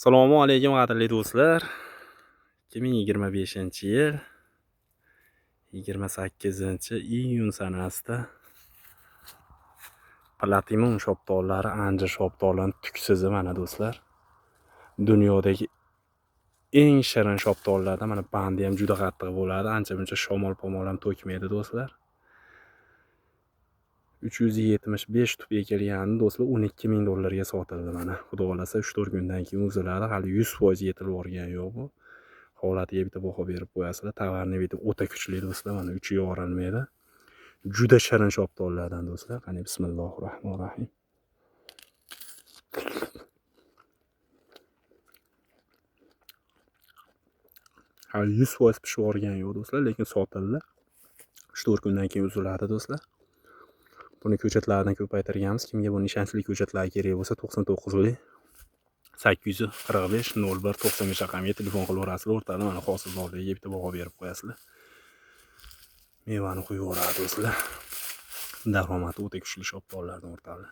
Assalomu alaykum qadrli do'stlar. 2025-yil 28-iyun sanasida Platinum shoptollari, Anjir shoptollarining tuksizi mana do'stlar. Dunyodagi eng shirin shoptollardan mana bandi ham juda qattiq bo'ladi. Ancha-muncha shamol-pomol ham to'kmaydi do'stlar. 375 tup ekilgani do'stlar $12,000 sotildi mana. Xudo xolasa 3-4 kundan keyin uziladi. Hali 100% yetilib o'rgani yo'q bu. Holatiga bitta baho berib qo'yasizlar. Tovarni bitta o'ta kuchli do'stlar, mana uchi yorilmaydi. Juda shirin shoptollardan do'stlar. Qani bismillahirrohmanirrohim. Hali 100% pishib o'rgani yo'q do'stlar, lekin sotildi. 3-4 kundan keyin uziladi do'stlar. Buni ko'chatlardan ko'paytirganmiz. Kimga buni ishonchli ko'chatlar kerak bo'lsa 99 845 01 95 raqamiga telefon qilaverasizlar. O'rtada mana hosilbozlarga bitta baho berib qo'yasizlar. Mevani qo'yib yuboradi do'stlar. Daromadi o'ta kuchli shoptollardan o'rtadi.